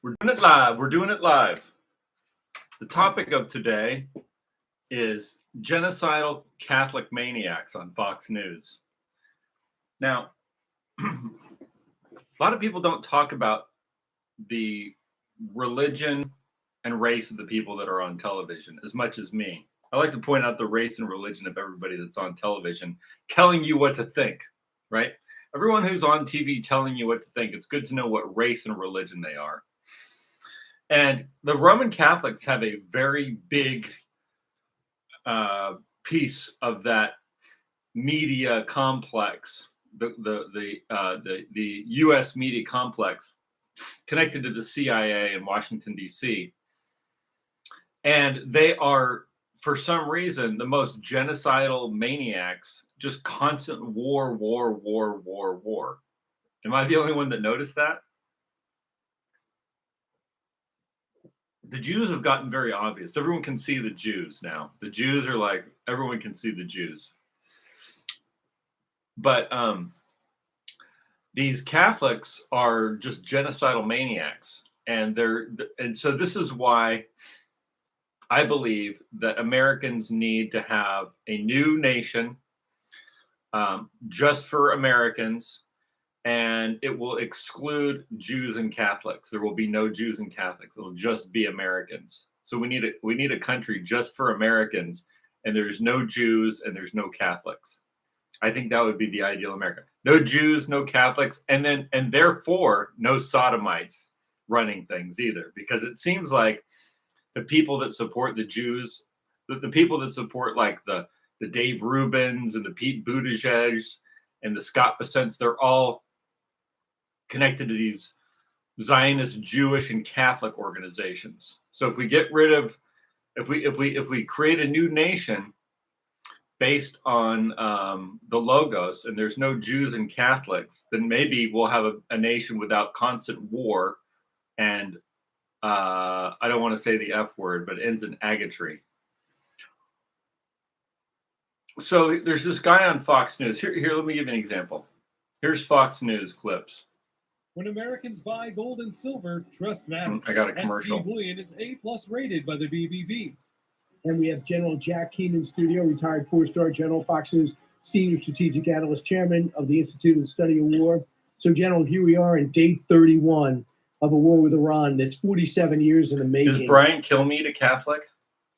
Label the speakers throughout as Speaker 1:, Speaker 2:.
Speaker 1: We're doing it live. We're doing it live. The topic of today is genocidal Catholic maniacs on Fox News. Now, a lot of people don't talk about the religion and race of the people that are on television as much as me. I like to point out the race and religion of everybody that's on television, telling you what to think, right? Everyone who's on TV telling you what to think, it's good to know what race and religion they are. And the Roman Catholics have a very big piece of that media complex, the U.S. media complex, connected to the CIA in Washington, D.C. And they are, for some reason, the most genocidal maniacs, just constant war. Am I the only one that noticed that? The Jews have gotten very obvious. Everyone can see the Jews now. The Jews are like, everyone can see the Jews. But these Catholics are just genocidal maniacs. And so this is why I believe that Americans need to have a new nation just for Americans. And it will exclude Jews and Catholics. There will be no Jews and Catholics. It'll just be Americans. So we need a country just for Americans, and there's no Jews and there's no Catholics. I think that would be the ideal America. No Jews, no Catholics, and therefore no sodomites running things either, because it seems like the people that support the Jews, the people that support like the Dave Rubins and the Pete Buttigieg and the Scott Bessents, they're all connected to these Zionist, Jewish, and Catholic organizations. So if we get rid of, if we create a new nation based on the logos, and there's no Jews and Catholics, then maybe we'll have a nation without constant war, and I don't want to say the F word, but ends in agatry. So there's this guy on Fox News. Here, let me give you an example. Here's Fox News clips.
Speaker 2: When Americans buy gold and silver, trust matters.
Speaker 1: I got a commercial.
Speaker 2: SC Bullion is A+ rated by the BBB.
Speaker 3: And we have General Jack Keane in studio, retired four-star general, Fox News senior strategic analyst, chairman of the Institute of Study of War. So, General, here we are in day 31 of a war with Iran that's 47 years in the making.
Speaker 1: Is Brian Kilmeade a Catholic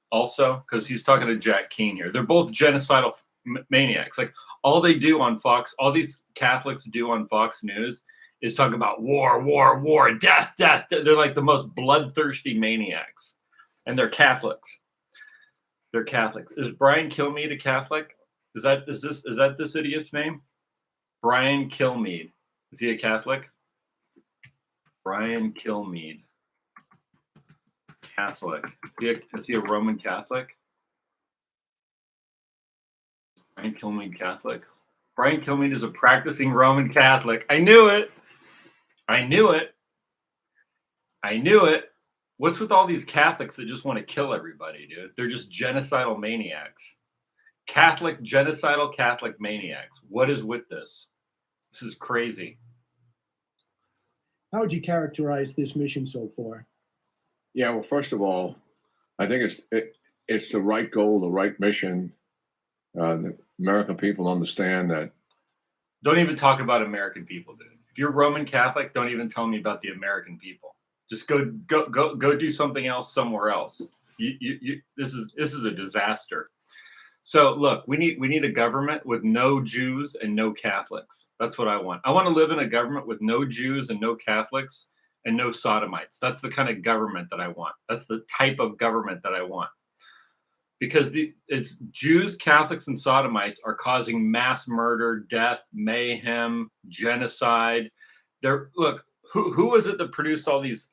Speaker 1: also? Because he's talking to Jack Keane here. They're both genocidal maniacs. Like all they do on Fox, all these Catholics do on Fox News is talk about war, death. They're like the most bloodthirsty maniacs, and they're Catholics. They're Catholics. Is Brian Kilmeade a Catholic? Is that this idiot's name? Brian Kilmeade. Is he a Catholic? Brian Kilmeade. Catholic. Is he a Roman Catholic? Brian Kilmeade Catholic. Brian Kilmeade is a practicing Roman Catholic. I knew it. What's with all these Catholics that just want to kill everybody, dude? They're just genocidal maniacs. Genocidal Catholic maniacs. What is with this? This is crazy.
Speaker 3: How would you characterize this mission so far?
Speaker 4: Yeah, well, first of all, I think it's the right goal, the right mission. The American people understand that.
Speaker 1: Don't even talk about American people, dude. If you're Roman Catholic, don't even tell me about the American people. Just go do something else somewhere else. This is a disaster. So look, we need a government with no Jews and no Catholics. That's what I want. I want to live in a government with no Jews and no Catholics and no sodomites. That's the kind of government that I want. That's the type of government that I want. Because it's Jews, Catholics, and sodomites are causing mass murder, death, mayhem, genocide. Who was it that produced all these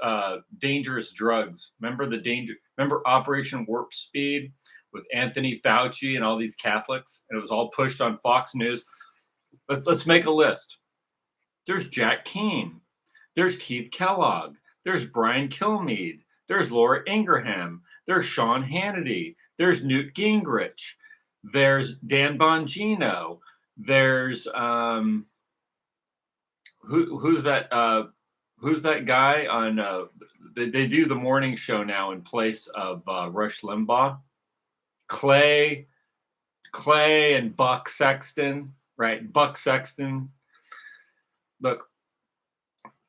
Speaker 1: dangerous drugs? Remember Operation Warp Speed with Anthony Fauci and all these Catholics, and it was all pushed on Fox News. Let's make a list. There's Jack Keane. There's Keith Kellogg. There's Brian Kilmeade. There's Laura Ingraham. There's Sean Hannity. There's Newt Gingrich. There's Dan Bongino. There's who's that? who's that guy on? They do the morning show now in place of Rush Limbaugh. Clay and Buck Sexton, right? Buck Sexton. Look,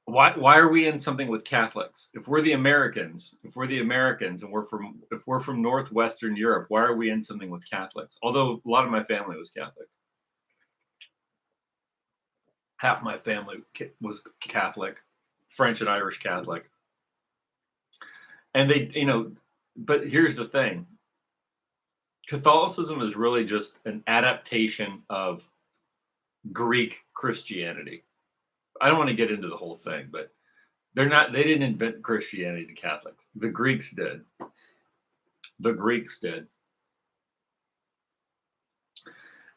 Speaker 1: why are we in something with Catholics? If we're the Americans, and if we're from Northwestern Europe, why are we in something with Catholics? Although a lot of my family was Catholic. Half my family was Catholic, French and Irish Catholic. And they, but here's the thing. Catholicism is really just an adaptation of Greek Christianity. I don't want to get into the whole thing, but they didn't invent Christianity, the Catholics. The Greeks did.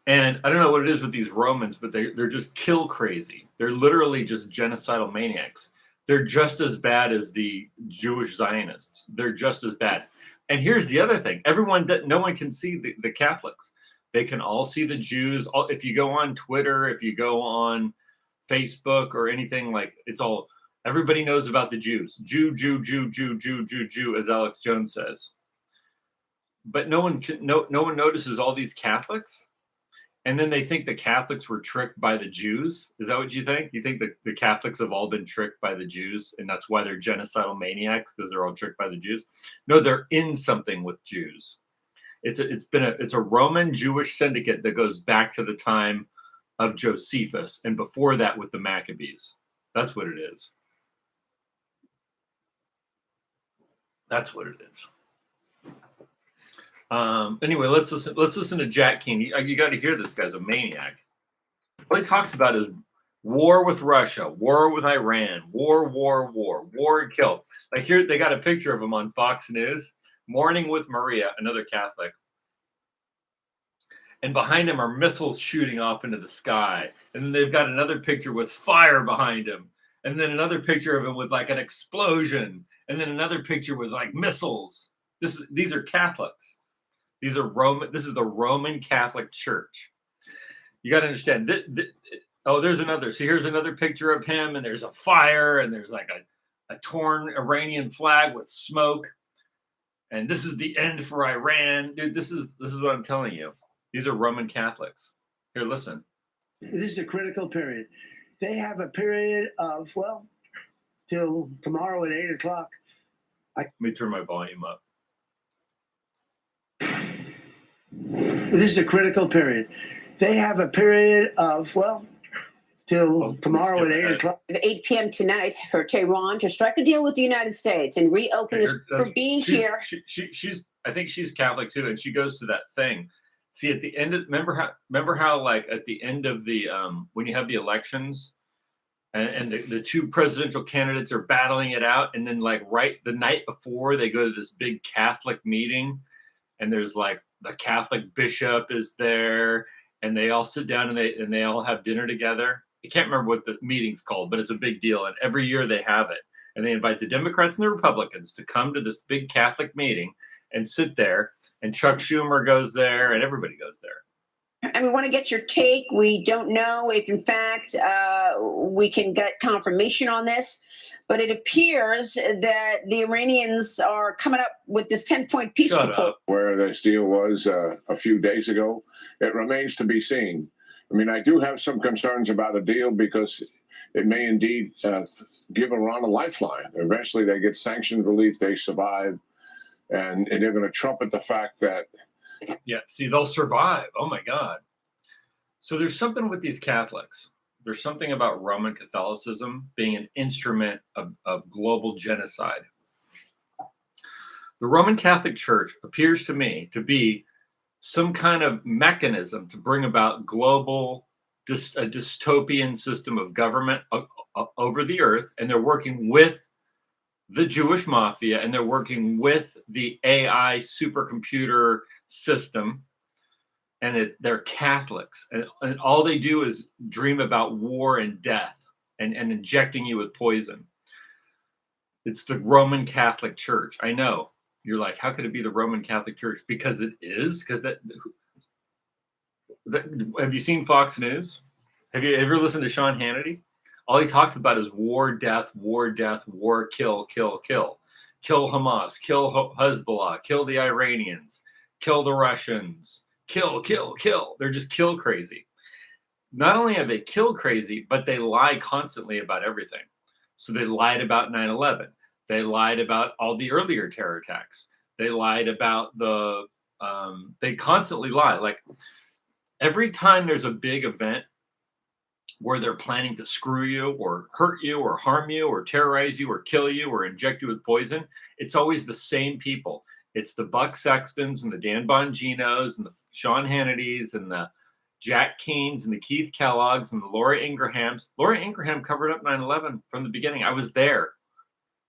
Speaker 1: And I don't know what it is with these Romans, but they're just kill crazy. They're literally just genocidal maniacs. They're just as bad as the Jewish Zionists. They're just as bad. And here's the other thing. No one can see the Catholics. They can all see the Jews. If you go on Twitter, if you go on Facebook or anything, like, it's all, everybody knows about the Jews. Jew, as Alex Jones says. But no one notices all these Catholics. And then they think the Catholics were tricked by the Jews. Is that what you think? You think that the Catholics have all been tricked by the Jews, and that's why they're genocidal maniacs, because they're all tricked by the Jews? No, they're in something with Jews. It's a Roman Jewish syndicate that goes back to the time of Josephus, and before that with the Maccabees. That's what it is. That's what it is. Anyway, let's listen to Jack Keane. You got to hear this guy's a maniac. All he talks about is war with Russia, war with Iran, war and kill. Like, here they got a picture of him on Fox News, Morning with Maria, another Catholic. And behind him are missiles shooting off into the sky. And then they've got another picture with fire behind him. And then another picture of him with like an explosion. And then another picture with like missiles. These are Catholics. These are Roman. This is the Roman Catholic Church. You got to understand. There's another. So here's another picture of him, and there's a fire, and there's like a torn Iranian flag with smoke. And this is the end for Iran, dude. This is what I'm telling you. These are Roman Catholics. Here, listen.
Speaker 5: This is a critical period. They have a period of, till tomorrow at 8 o'clock.
Speaker 1: Let me turn my volume up.
Speaker 5: This is a critical period. They have a period of, till tomorrow at 8 o'clock.
Speaker 6: At 8 p.m. tonight for Tehran to strike a deal with the United States and reopen this for being here.
Speaker 1: I think she's Catholic too, and she goes to that thing. See, at the end of, remember how like at the end of the when you have the elections and the two presidential candidates are battling it out, and then like right the night before they go to this big Catholic meeting, and there's like the Catholic bishop is there, and they all sit down and they all have dinner together. I can't remember what the meeting's called, but it's a big deal, and every year they have it, and they invite the Democrats and the Republicans to come to this big Catholic meeting and sit there, and Chuck Schumer goes there, and everybody goes there.
Speaker 6: And we want to get your take. We don't know if, in fact, we can get confirmation on this, but it appears that the Iranians are coming up with this 10-point peace proposal.
Speaker 4: Where this deal was a few days ago, it remains to be seen. I mean, I do have some concerns about a deal because it may indeed give Iran a lifeline. Eventually, they get sanctions relief, they survive, and they're going to trumpet the fact that.
Speaker 1: Yeah, see, they'll survive. Oh, my God. So there's something with these Catholics. There's something about Roman Catholicism being an instrument of global genocide. The Roman Catholic Church appears to me to be some kind of mechanism to bring about a dystopian system of government over the earth, and they're working with the Jewish mafia, and they're working with the AI supercomputer system, and they're Catholics, and all they do is dream about war and death and injecting you with poison. It's the Roman Catholic Church. I know. You're like, how could it be the Roman Catholic Church? Because it is. Because have you seen Fox News? Have you ever listened to Sean Hannity? All he talks about is war, death, war, death, war, kill, kill, kill. Kill Hamas, kill Hezbollah, kill the Iranians, kill the Russians, kill, kill, kill. They're just kill crazy. Not only are they kill crazy, but they lie constantly about everything. So they lied about 9/11. They lied about all the earlier terror attacks. They lied about they constantly lie. Like every time there's a big event where they're planning to screw you or hurt you or harm you or terrorize you or kill you or inject you with poison, it's always the same people. It's the Buck Sextons and the Dan Bonginos and the Sean Hannitys and the Jack Keens and the Keith Kellogg's and the Laura Ingrahams. Laura Ingraham covered up 9/11 from the beginning. I was there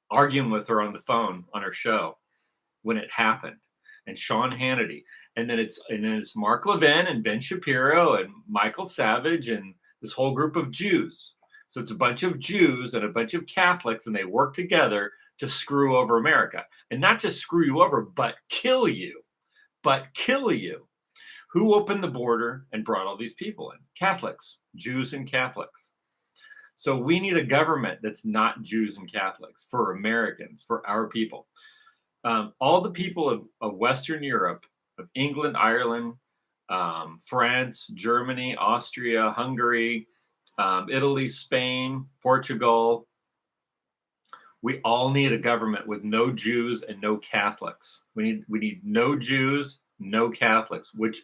Speaker 1: arguing with her on the phone on her show when it happened. And Sean Hannity. And then it's Mark Levin and Ben Shapiro and Michael Savage and this whole group of Jews. So it's a bunch of Jews and a bunch of Catholics, and they work together to screw over America. And not just screw you over, but kill you. But kill you. Who opened the border and brought all these people in? Catholics, Jews and Catholics. So we need a government that's not Jews and Catholics for Americans, for our people. All the people of Western Europe, of England, Ireland, France, Germany, Austria, Hungary, Italy, Spain, Portugal. We all need a government with no Jews and no Catholics. We need no Jews, no Catholics, which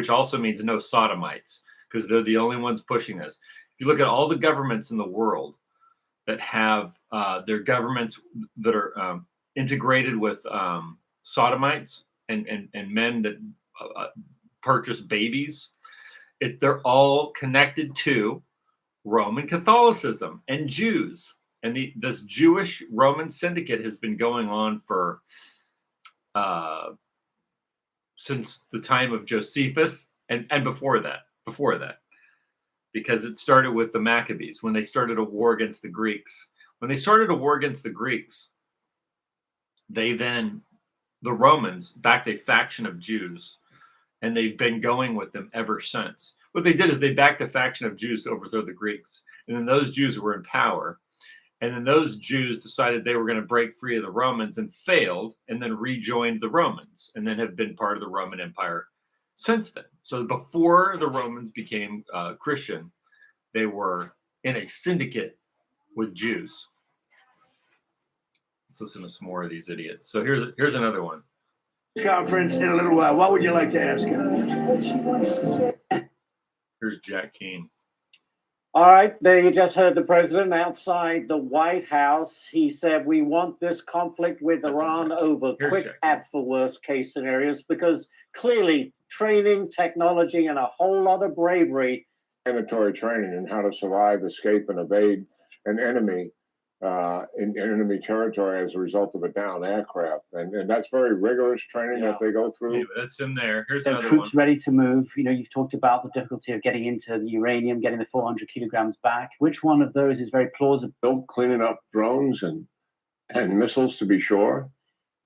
Speaker 1: also means no sodomites, because they're the only ones pushing this. If you look at all the governments in the world that have their governments that are integrated with sodomites and men that purchase babies, they're all connected to Roman Catholicism and Jews. And this Jewish Roman syndicate has been going on for since the time of Josephus and before that, because it started with the Maccabees when they started a war against the Greeks. When they started a war against the Greeks, the Romans backed a faction of Jews, and they've been going with them ever since. What they did is they backed a faction of Jews to overthrow the Greeks. And then those Jews were in power. And then those Jews decided they were going to break free of the Romans and failed, and then rejoined the Romans, and then have been part of the Roman Empire since then. So before the Romans became Christian, they were in a syndicate with Jews. Let's listen to some more of these idiots. So here's another one.
Speaker 5: Conference in a little while. What would you like to ask her?
Speaker 1: Here's Jack Keane.
Speaker 7: All right, there you just heard the president outside the White House. He said, we want this conflict with
Speaker 1: That's
Speaker 7: Iran
Speaker 1: exactly.
Speaker 7: over
Speaker 1: Here's
Speaker 7: quick
Speaker 1: Jack.
Speaker 7: at for worst case scenarios, because clearly training, technology, and a whole lot of bravery.
Speaker 4: Mandatory training in how to survive, escape, and evade an enemy in enemy territory as a result of a downed aircraft. And that's very rigorous training that they go through.
Speaker 1: Yeah, that's him there. Here's
Speaker 8: So
Speaker 1: another
Speaker 8: troops
Speaker 1: one.
Speaker 8: ready to move. You know, you've talked about the difficulty of getting into the uranium, getting the 400 kilograms back. Which one of those is very plausible?
Speaker 4: Built cleaning up drones and missiles, to be sure.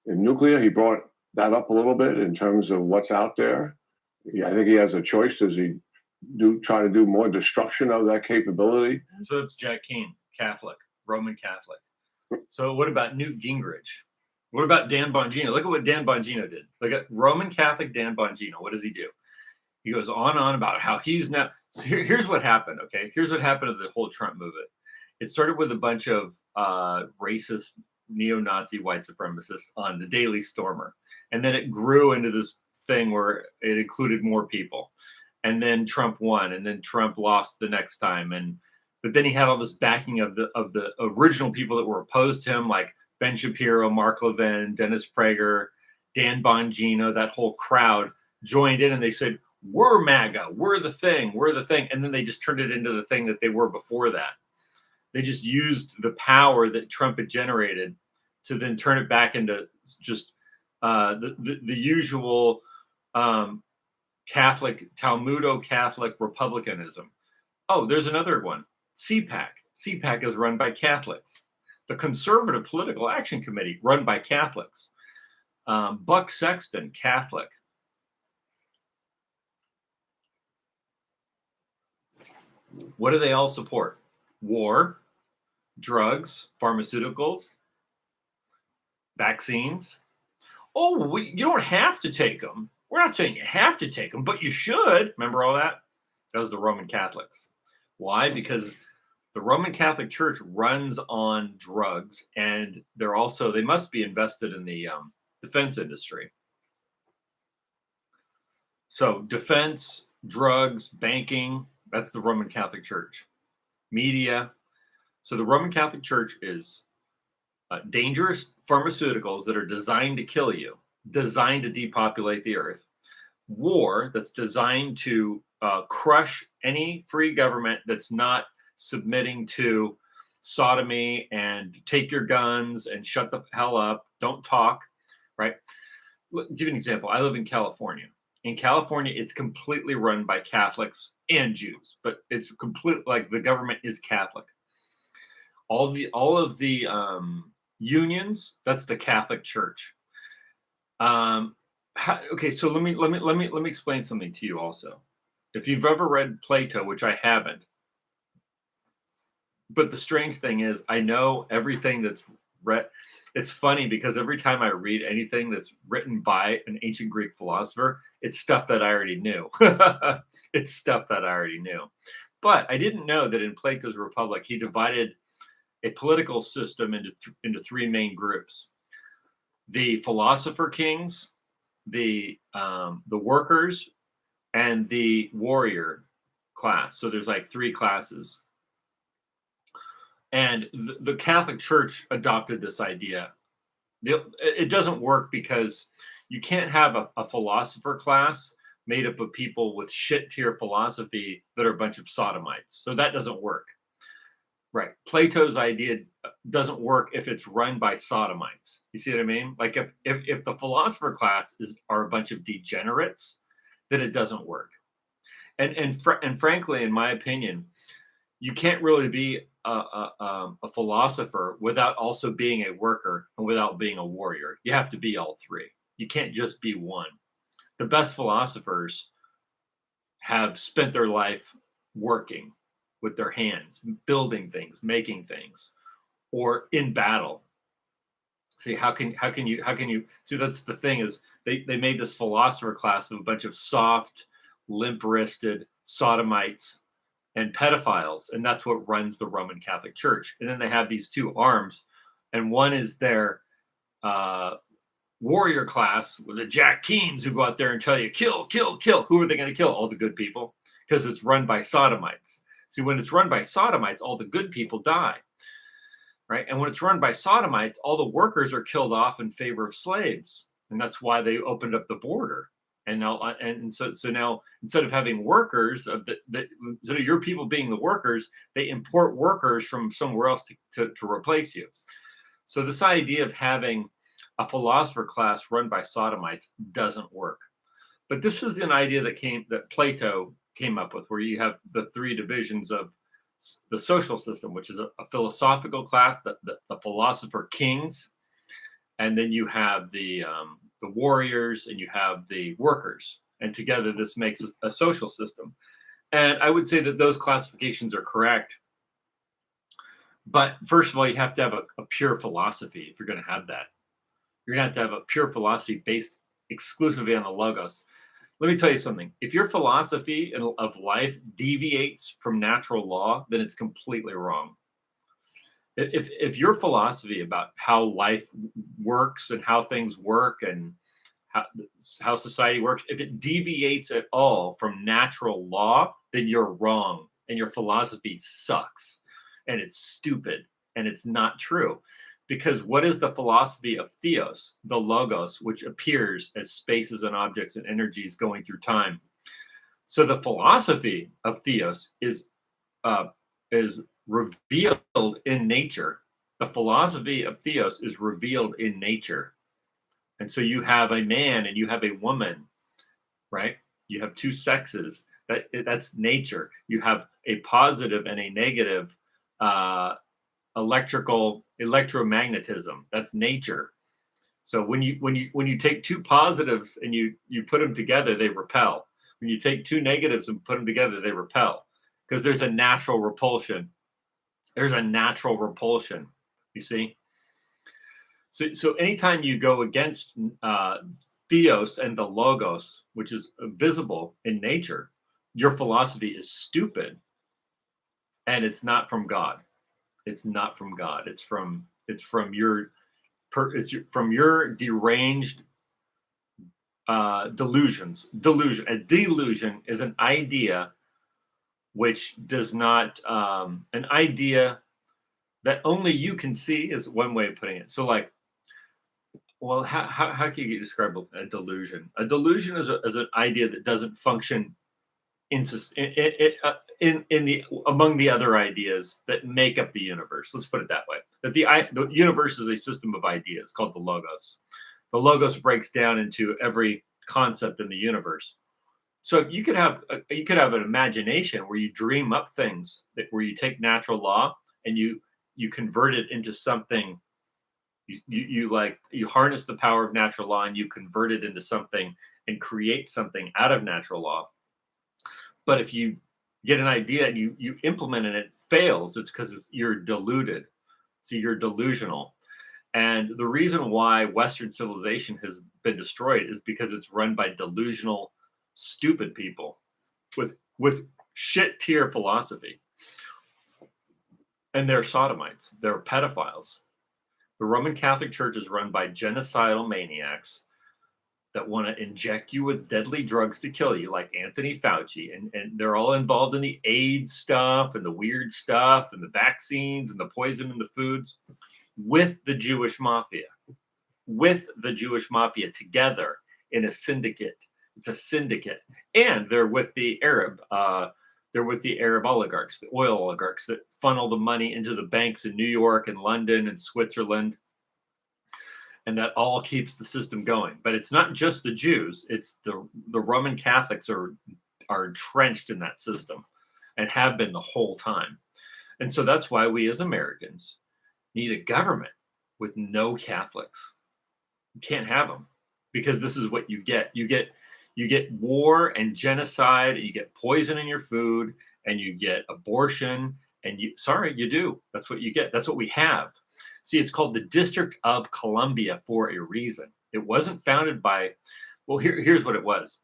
Speaker 4: In nuclear, he brought that up a little bit in terms of what's out there. Yeah, I think he has a choice. Does he try to do more destruction of that capability?
Speaker 1: So that's Jack Keane, Catholic, Roman Catholic. So what about Newt Gingrich? What about Dan Bongino? Look at what Dan Bongino did. Look at Roman Catholic Dan Bongino. What does he do? He goes on and on about how he's now. So here's what happened, okay? Here's what happened to the whole Trump movement. It started with a bunch of racist, neo-Nazi white supremacists on the Daily Stormer. And then it grew into this thing where it included more people. And then Trump won, and then Trump lost the next time. But then he had all this backing of the original people that were opposed to him, like Ben Shapiro, Mark Levin, Dennis Prager, Dan Bongino. That whole crowd joined in, and they said, we're MAGA, we're the thing. And then they just turned it into the thing that they were before that. They just used the power that Trump had generated to then turn it back into just the usual Catholic, Talmudo-Catholic republicanism. Oh, there's another one. CPAC. CPAC is run by Catholics. The Conservative Political Action Committee, run by Catholics. Buck Sexton, Catholic. What do they all support? war, drugs, pharmaceuticals, vaccines. Oh, you don't have to take them. We're not saying you have to take them, but you should. Remember all that? That was the Roman Catholics. Why? Because the Roman Catholic Church runs on drugs, and they must be invested in the defense industry. So defense, drugs, banking, that's the Roman Catholic Church. Media. So the Roman Catholic Church is dangerous pharmaceuticals that are designed to kill you, designed to depopulate the earth. War that's designed to crush any free government that's not submitting to sodomy and take your guns and shut the hell up, don't talk, right? Give you an example. I live in California. In California, it's completely run by Catholics and Jews, but it's complete, like the government is Catholic. All of the unions, that's the Catholic Church. Okay, so let me explain something to you also. If you've ever read Plato, which I haven't, but the strange thing is, I know everything that's read. It's funny because every time I read anything that's written by an ancient Greek philosopher, it's stuff that I already knew. It's stuff that I already knew. But I didn't know that in Plato's Republic, he divided a political system into three main groups: the philosopher kings, the workers, and the warrior class. So there's like three classes. And the Catholic Church adopted this idea. It doesn't work because you can't have a philosopher class made up of people with shit tier philosophy that are a bunch of sodomites. So that doesn't work. Right. Plato's idea doesn't work if it's run by sodomites. You see what I mean? Like if the philosopher class are a bunch of degenerates, then it doesn't work. And frankly, in my opinion, you can't really be a philosopher without also being a worker and without being a warrior. You have to be all three. You can't just be one. The best philosophers have spent their life working with their hands, building things, making things, or in battle. See, how can you see? That's the thing, is they made this philosopher class of a bunch of soft, limp-wristed sodomites and pedophiles, and that's what runs the Roman Catholic Church. And then they have these two arms, and one is their warrior class with the Jack Keens who go out there and tell you, kill, kill, kill. Who are they going to kill? All the good people, because it's run by sodomites. See, when it's run by sodomites, all the good people die, right? And when it's run by sodomites, all the workers are killed off in favor of slaves, and that's why they opened up the border. And so now instead of having workers, instead of your people being the workers, they import workers from somewhere else to replace you. So this idea of having a philosopher class run by sodomites doesn't work. But this is an idea that Plato came up with, where you have the three divisions of the social system, which is a philosophical class, the philosopher kings, and then you have the warriors, and you have the workers, and together this makes a social system. And I would say that those classifications are correct. But first of all, you have to have a pure philosophy if you're going to have that. You're going to have a pure philosophy based exclusively on the logos. Let me tell you something. If your philosophy of life deviates from natural law, then it's completely wrong. If your philosophy about how life works and how things work and how society works, if it deviates at all from natural law, then you're wrong, and your philosophy sucks, and it's stupid, and it's not true. Because what is the philosophy of theos, the logos, which appears as spaces and objects and energies going through time? So the philosophy of theos is revealed in nature. The philosophy of theos is revealed in nature. And so you have a man and you have a woman, right? You have two sexes. That's nature. You have a positive and a negative electromagnetism. That's nature. So when you take two positives and you put them together, they repel. When you take two negatives and put them together, they repel, because there's a natural repulsion There's a natural repulsion, you see. So anytime you go against theos and the logos, which is visible in nature, your philosophy is stupid, and it's not from God. It's not from God. It's from your deranged delusions. Delusion. A delusion is an idea which does not an idea that only you can see, is one way of putting it. So like, well, how can you describe a delusion? A delusion is an idea that doesn't function in the among the other ideas that make up the universe. Let's put it that way. That the universe is a system of ideas called the logos. The logos breaks down into every concept in the universe. So you could have an imagination where you dream up things, where you take natural law and you convert it into something. You harness the power of natural law and you convert it into something and create something out of natural law. But if you get an idea and you implement it and it fails, it's because you're deluded. See, you're delusional. And the reason why Western civilization has been destroyed is because it's run by delusional, stupid people with shit tier philosophy. And they're sodomites. They're pedophiles. The Roman Catholic Church is run by genocidal maniacs that want to inject you with deadly drugs to kill you, like Anthony Fauci. And they're all involved in the AIDS stuff and the weird stuff and the vaccines and the poison in the foods with the Jewish mafia. With the Jewish mafia together in a syndicate. It's a syndicate. And they're with the Arab oligarchs, the oil oligarchs that funnel the money into the banks in New York and London and Switzerland. And that all keeps the system going. But it's not just the Jews, it's the Roman Catholics are entrenched in that system and have been the whole time. And so that's why we as Americans need a government with no Catholics. You can't have them, because this is what you get. You get war and genocide, and you get poison in your food, and you get abortion, and you do. That's what you get. That's what we have. See, it's called the District of Columbia for a reason. It wasn't founded by, well, here's what it was.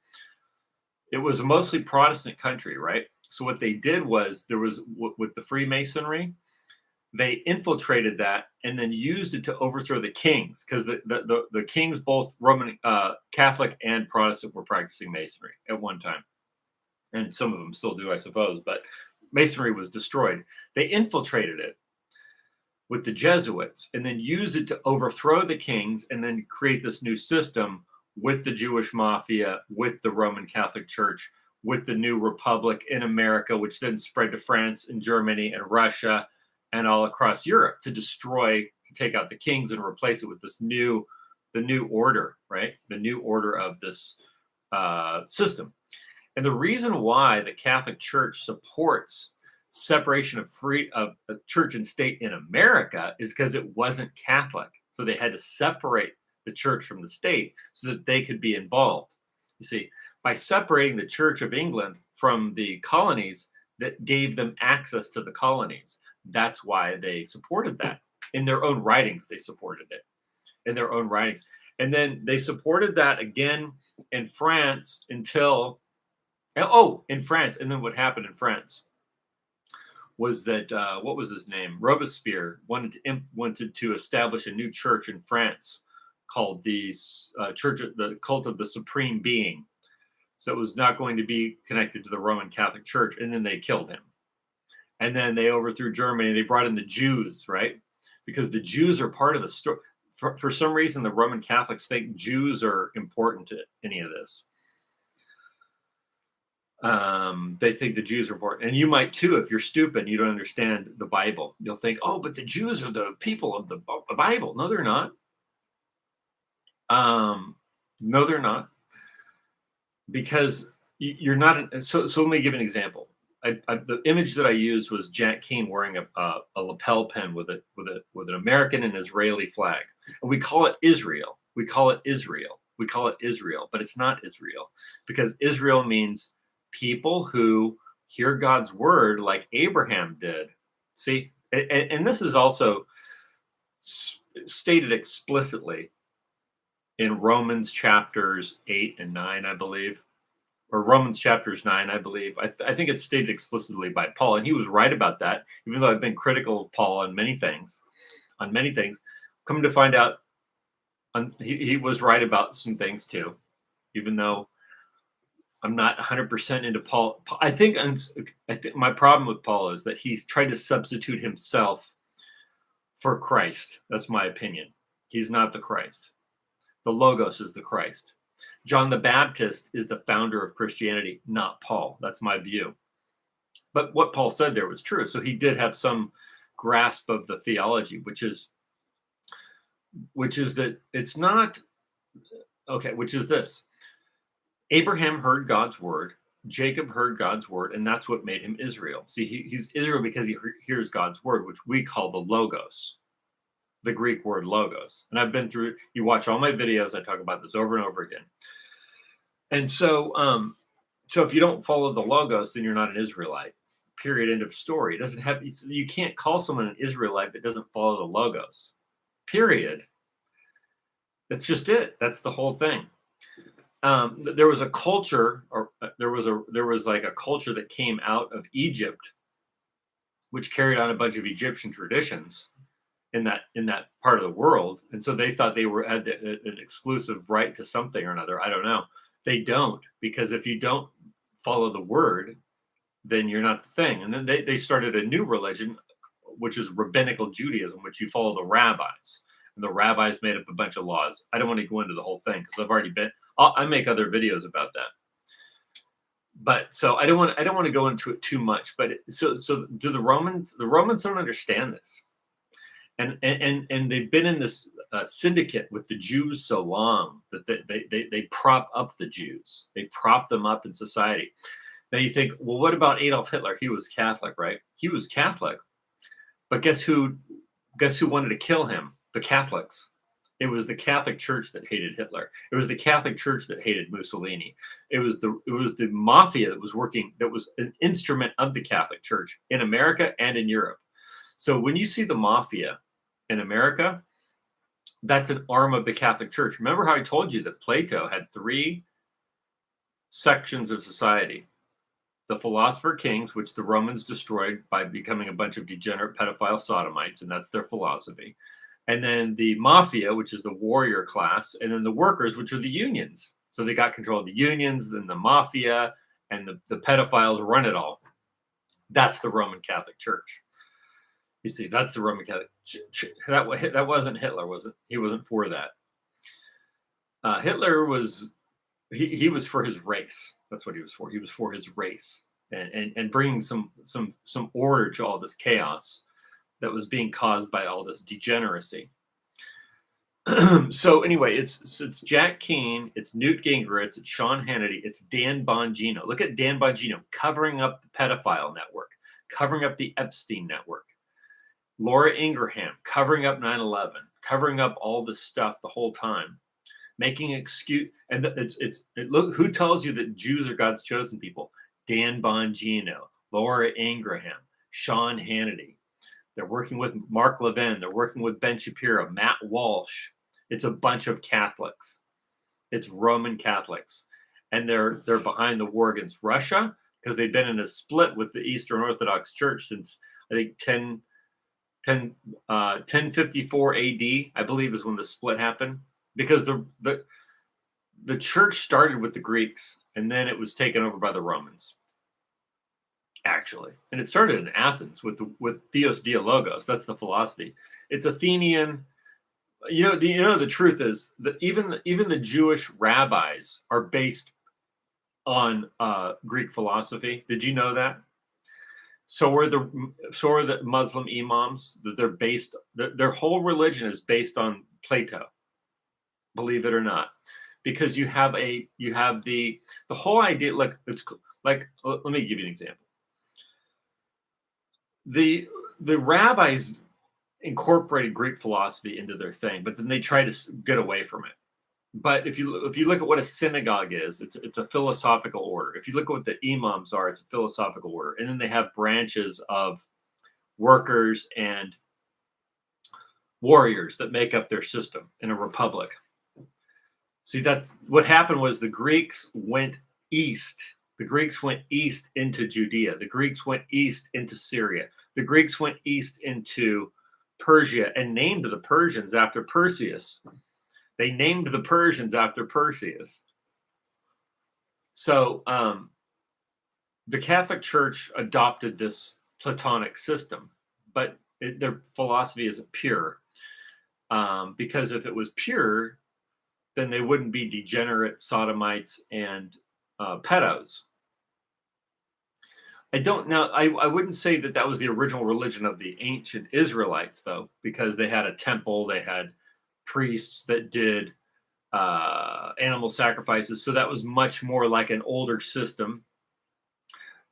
Speaker 1: It was a mostly Protestant country, right? So what they did was, there was, with the Freemasonry, they infiltrated that and then used it to overthrow the kings, because the kings, both Roman Catholic and Protestant, were practicing Masonry at one time. And some of them still do, I suppose, but Masonry was destroyed. They infiltrated it with the Jesuits and then used it to overthrow the kings and then create this new system with the Jewish mafia, with the Roman Catholic Church, with the new republic in America, which then spread to France and Germany and Russia and all across Europe to take out the kings and replace it with the new order, right? The new order of this system. And the reason why the Catholic Church supports separation of church and state in America is because it wasn't Catholic. So they had to separate the church from the state so that they could be involved. You see, by separating the Church of England from the colonies, that gave them access to the colonies. That's why they supported that. In their own writings, they supported it. In their own writings. And then they supported that again in France until, in France. And then what happened in France was that, what was his name? Robespierre wanted to establish a new church in France called the Cult of the Supreme Being. So it was not going to be connected to the Roman Catholic Church. And then they killed him. And then they overthrew Germany. They brought in the Jews, right? Because the Jews are part of the story. For some reason, the Roman Catholics think Jews are important to any of this. They think the Jews are important. And you might too, if you're stupid and you don't understand the Bible. You'll think, oh, but the Jews are the people of the Bible. No, they're not. No, they're not. Because you're not. So let me give an example. The image that I used was Jack Keane wearing a lapel pin with an American and Israeli flag, and we call it Israel. We call it Israel. We call it Israel, but it's not Israel, because Israel means people who hear God's word like Abraham did. See, and this is also stated explicitly in Romans chapters 8 and 9, I believe, or Romans chapters 9, I believe. I think it's stated explicitly by Paul, and he was right about that, even though I've been critical of Paul on many things. Come to find out, he was right about some things too, even though I'm not 100% into Paul. I think my problem with Paul is that he's tried to substitute himself for Christ. That's my opinion. He's not the Christ. The Logos is the Christ. John the Baptist is the founder of Christianity, not Paul. That's my view. But what Paul said there was true. So he did have some grasp of the theology, which is that it's not, okay, which is this. Abraham heard God's word, Jacob heard God's word, and that's what made him Israel. See, he's Israel because he hears God's word, which we call the Logos, the Greek word Logos. And I've been through, you watch all my videos, I talk about this over and over again. And so, so if you don't follow the Logos, then you're not an Israelite. Period. End of story. It doesn't have, you can't call someone an Israelite that doesn't follow the Logos. Period. That's just it. That's the whole thing. There was a culture, or there was like a culture that came out of Egypt, which carried on a bunch of Egyptian traditions in that part of the world, and so they thought they had an exclusive right to something or another. I don't know. They don't, because if you don't follow the word, then you're not the thing. And then they started a new religion, which is rabbinical Judaism, which you follow the rabbis, and the rabbis made up a bunch of laws. I don't want to go into the whole thing because I've already been. I make other videos about that, but so I don't want to go into it too much. But so do the Romans don't understand this, and they've been in this syndicate with the Jews so long that they prop up the Jews. They prop them up in society. Now you think, well, what about Adolf Hitler? He was Catholic, right? He was Catholic, but guess who wanted to kill him? The Catholics. It was the Catholic Church that hated Hitler. It was the Catholic Church that hated Mussolini. It was the mafia that was working, that was an instrument of the Catholic Church in America and in Europe. So when you see the mafia in America, that's an arm of the Catholic Church. Remember how I told you that Plato had 3 sections of society: the philosopher kings, which the Romans destroyed by becoming a bunch of degenerate pedophile sodomites, and that's their philosophy. And then the mafia, which is the warrior class, and then the workers, which are the unions. So they got control of the unions, then the mafia, and the pedophiles run it all. That's the Roman Catholic Church. You see, that's the Roman Catholic Church. That wasn't Hitler, was it? He wasn't for that. Hitler was, he was for his race. That's what he was for. He was for his race and bringing some order to all this chaos that was being caused by all this degeneracy. So anyway, it's Jack Keane, it's Newt Gingrich, it's Sean Hannity, it's Dan Bongino. Look at Dan Bongino covering up the pedophile network, covering up the Epstein network. Laura Ingraham covering up 9/11, covering up all this stuff the whole time, making excuse. And look, who tells you that Jews are God's chosen people? Dan Bongino, Laura Ingraham, Sean Hannity. They're working with Mark Levin. They're working with Ben Shapiro, Matt Walsh. It's a bunch of Catholics. It's Roman Catholics. And they're behind the war against Russia because they've been in a split with the Eastern Orthodox Church since, I think, 1054 AD, I believe, is when the split happened. Because the church started with the Greeks, and then it was taken over by the Romans. Actually, and it started in Athens with Theos Dialogos. That's the philosophy. It's Athenian. The truth is that even the Jewish rabbis are based on Greek philosophy. Did you know that? So are the Muslim imams. That they're based. Their whole religion is based on Plato. Believe it or not, because you have the whole idea. Like let me give you an example. The rabbis incorporated Greek philosophy into their thing, but then they try to get away from it. But if you look at what a synagogue is, it's a philosophical order. If you look at what the imams are, it's a philosophical order, and then they have branches of workers, and warriors that make up their system in a republic. See, that's what happened was the Greeks went east. The Greeks went east into Judea. The Greeks went east into Syria. The Greeks went east into Persia and named the Persians after Perseus. They named the Persians after Perseus. So the Catholic Church adopted this Platonic system, but their philosophy isn't pure. Because if it was pure, then they wouldn't be degenerate sodomites and pedos. I don't know. I wouldn't say that that was the original religion of the ancient Israelites, though, because they had a temple, they had priests that did animal sacrifices. So that was much more like an older system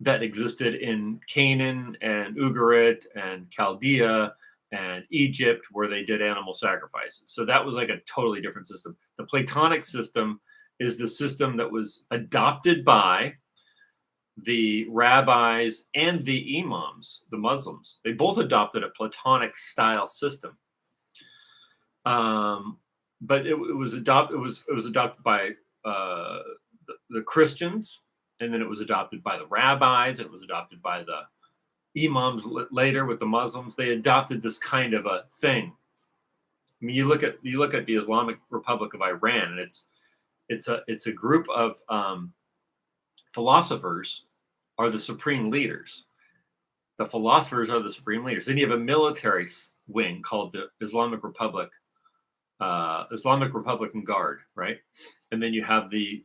Speaker 1: that existed in Canaan and Ugarit and Chaldea and Egypt, where they did animal sacrifices. So that was like a totally different system. The Platonic system is the system that was adopted by the rabbis and the imams, the Muslims. They both adopted a Platonic style system. But it was adopted by the Christians, and then it was adopted by the rabbis, and it was adopted by the imams later with the Muslims. They adopted this kind of a thing. I mean, you look at the Islamic Republic of Iran, and it's a group of philosophers are the supreme leaders. The philosophers are the supreme leaders. Then you have a military wing called the Islamic Republican Guard, right? And then you have the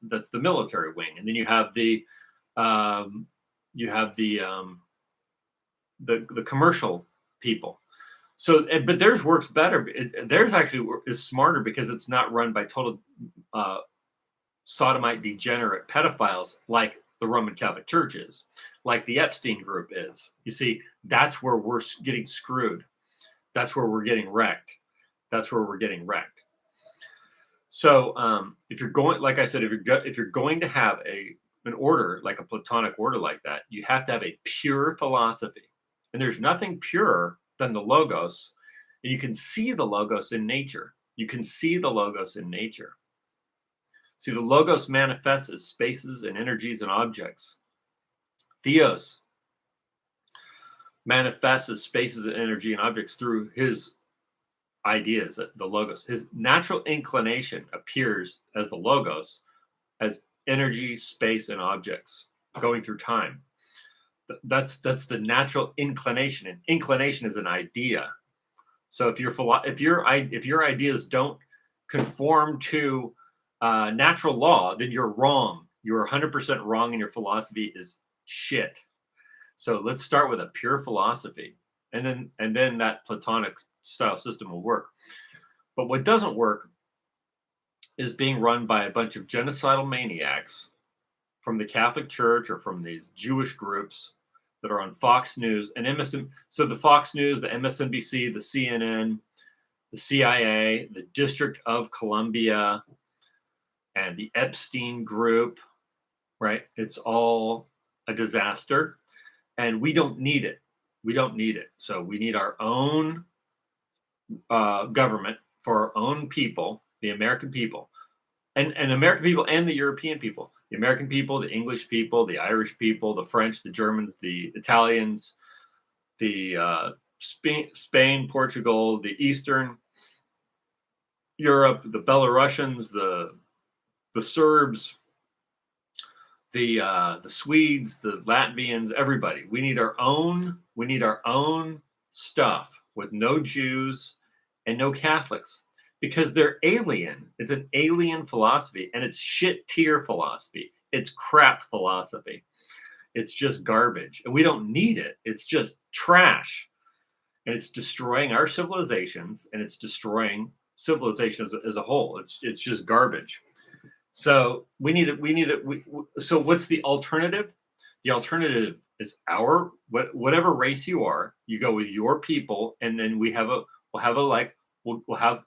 Speaker 1: that's the military wing, and then you have the commercial people. So, but theirs works better. Theirs actually is smarter because it's not run by total sodomite, degenerate pedophiles like the Roman Catholic Church is, like the Epstein group is. You see, that's where we're getting screwed. That's where we're getting wrecked. That's where we're getting wrecked. So, if you're going, like I said, if you're going to have an order like a Platonic order like that, you have to have a pure philosophy, and there's nothing purer than the Logos. And you can see the Logos in nature. You can see the Logos in nature. See, the Logos manifests as spaces and energies and objects. Theos manifests as spaces and energy and objects through his ideas, the Logos. His natural inclination appears as the Logos, as energy, space, and objects going through time. That's the natural inclination, and inclination is an idea. So if your ideas don't conform to natural law, then you're wrong. You're 100% wrong, and your philosophy is shit. So let's start with a pure philosophy, and then that Platonic style system will work. But what doesn't work is being run by a bunch of genocidal maniacs from the Catholic Church or from these Jewish groups that are on Fox News and MSN. So the Fox News, the MSNBC, the CNN, the CIA, the District of Columbia, and the Epstein group, right? It's all a disaster, and we don't need it. We don't need it. So we need our own government for our own people, the American people, and American people and the European people. The American people, the English people, the Irish people, the French, the Germans, the Italians, the Spain, Portugal, the Eastern Europe, the Belarusians, the Serbs, the Swedes, the Latvians, everybody. We need our own stuff with no Jews and no Catholics, because they're alien. It's an alien philosophy, and it's shit tier philosophy. It's crap philosophy. It's just garbage, and we don't need it. It's just trash, and it's destroying our civilizations, and it's destroying civilizations as a whole. It's just garbage. So we need it. So what's the alternative? The alternative is whatever race you are. You go with your people, and then we'll have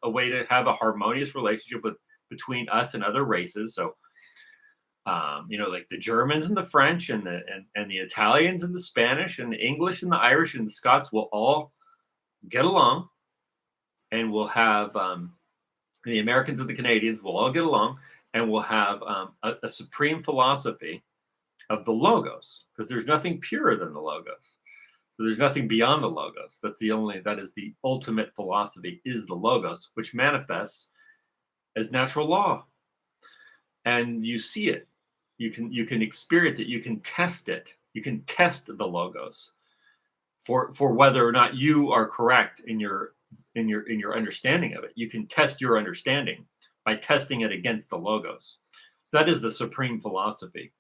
Speaker 1: a way to have a harmonious relationship between us and other races. So Like the Germans and the French and the Italians and the Spanish and the English and the Irish and the Scots will all get along, and we'll have the Americans and the Canadians will all get along, and we'll have a supreme philosophy of the logos, because there's nothing purer than the logos. So there's nothing beyond the logos. That is the ultimate philosophy, is the logos, which manifests as natural law. And you see it. You can experience it. You can test it. You can test the logos for whether or not you are correct in your understanding of it. You can test your understanding by testing it against the logos. So that is the supreme philosophy.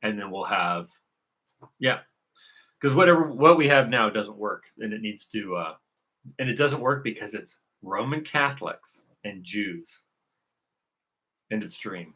Speaker 1: And then we'll have, because what we have now doesn't work, and it needs to, and it doesn't work because it's Roman Catholics and Jews. End of stream.